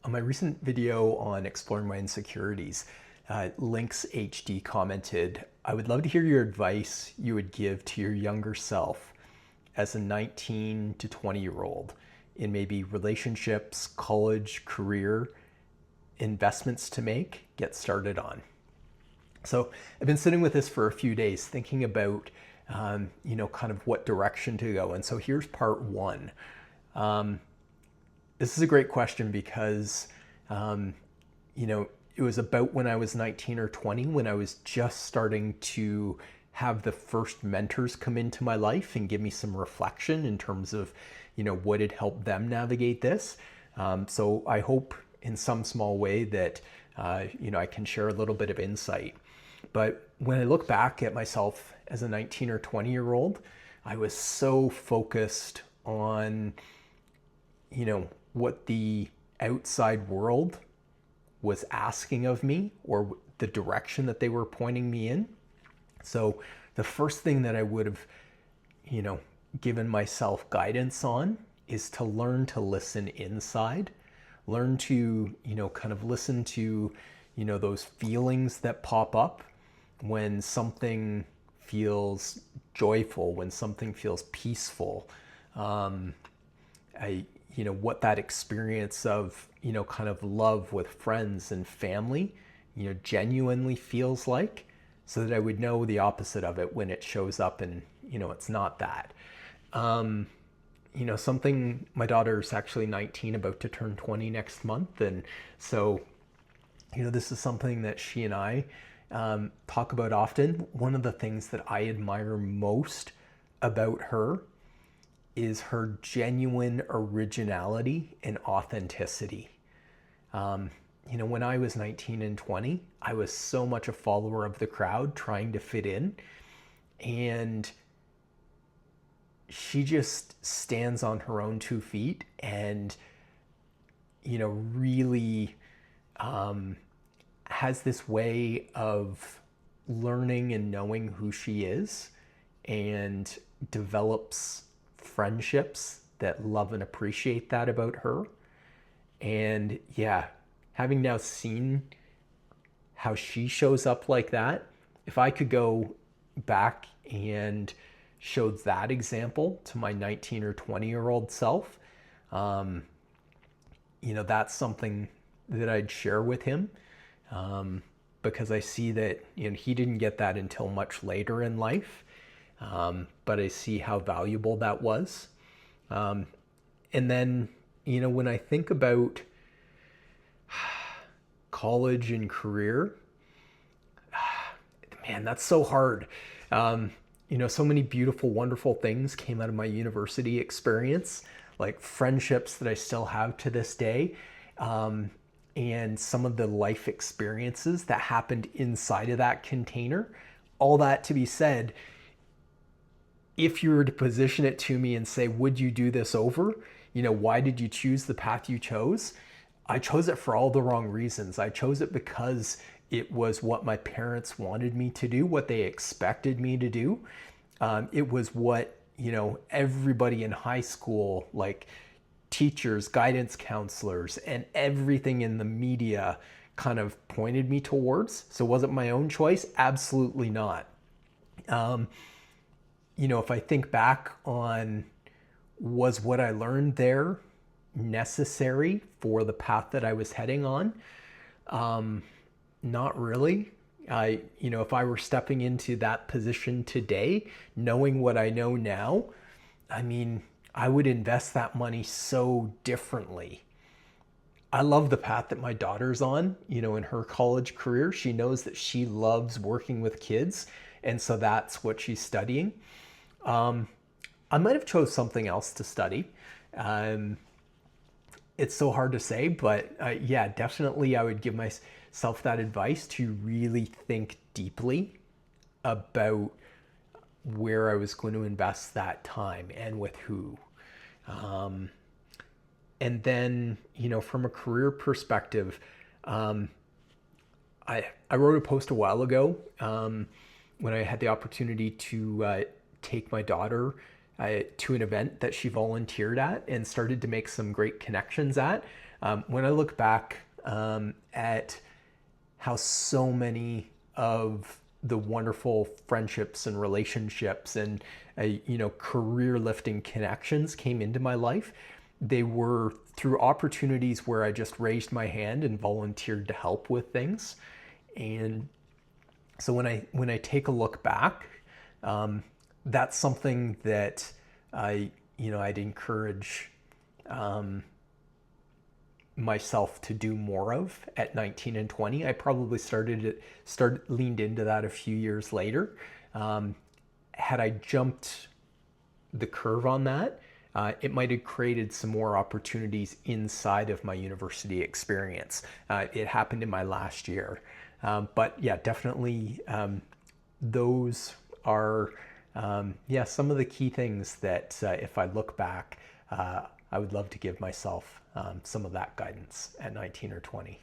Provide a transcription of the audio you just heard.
On my recent video on exploring my insecurities, Lynx HD commented, I would love to hear your advice you would give to your younger self as a 19 to 20-year-old in maybe relationships, college, career, investments to make, get started on. So I've been sitting with this for a few days thinking about, kind of what direction to go. And so here's part one. This is a great question because, it was about when I was 19 or 20 when I was just starting to have the first mentors come into my life and give me some reflection in terms of, what had helped them navigate this. So I hope in some small way that, I can share a little bit of insight. But when I look back at myself as a 19 or 20-year-old, I was so focused on, what the outside world was asking of me or the direction that they were pointing me in. So the first thing that I would have, given myself guidance on is to learn to listen inside, learn to, kind of listen to, those feelings that pop up when something feels joyful, when something feels peaceful. What that experience of, kind of love with friends and family, genuinely feels like, so that I would know the opposite of it when it shows up and, it's not that. Something, my daughter's actually 19, about to turn 20 next month. And so, this is something that she and I talk about often. One of the things that I admire most about her is her genuine originality and authenticity. When I was 19 and 20, I was so much a follower of the crowd trying to fit in. And she just stands on her own 2 feet and, really has this way of learning and knowing who she is and develops friendships that love and appreciate that about her. And yeah, having now seen how she shows up like that, if I could go back and show that example to my 19 or 20-year-old self, that's something that I'd share with him, because I see that he didn't get that until much later in life. But I see how valuable that was. And then, when I think about college and career, man, that's so hard. So many beautiful, wonderful things came out of my university experience, like friendships that I still have to this day. And some of the life experiences that happened inside of that container. All that to be said, if you were to position it to me and say, would you do this over? Why did you choose the path you chose? I chose it for all the wrong reasons. I chose it because it was what my parents wanted me to do, what they expected me to do. It was what, everybody in high school, like teachers, guidance counselors, and everything in the media kind of pointed me towards. So was it my own choice? Absolutely not. If I think back on, was what I learned there necessary for the path that I was heading on? Not really. If I were stepping into that position today, knowing what I know now, I would invest that money so differently. I love the path that my daughter's on, in her college career. She knows that she loves working with kids, and so that's what she's studying. I might have chose something else to study. It's so hard to say, but yeah, definitely I would give myself that advice to really think deeply about where I was going to invest that time and with who. And then, from a career perspective, I wrote a post a while ago when I had the opportunity to take my daughter to an event that she volunteered at and started to make some great connections at. When I look back at how so many of the wonderful friendships and relationships and career lifting connections came into my life, they were through opportunities where I just raised my hand and volunteered to help with things. And so when I take a look back, that's something that I'd encourage myself to do more of at 19 and 20. I probably leaned into that a few years later. Had I jumped the curve on that, it might have created some more opportunities inside of my university experience. It happened in my last year. But yeah, definitely those are some of the key things that if I look back, I would love to give myself some of that guidance at 19 or 20.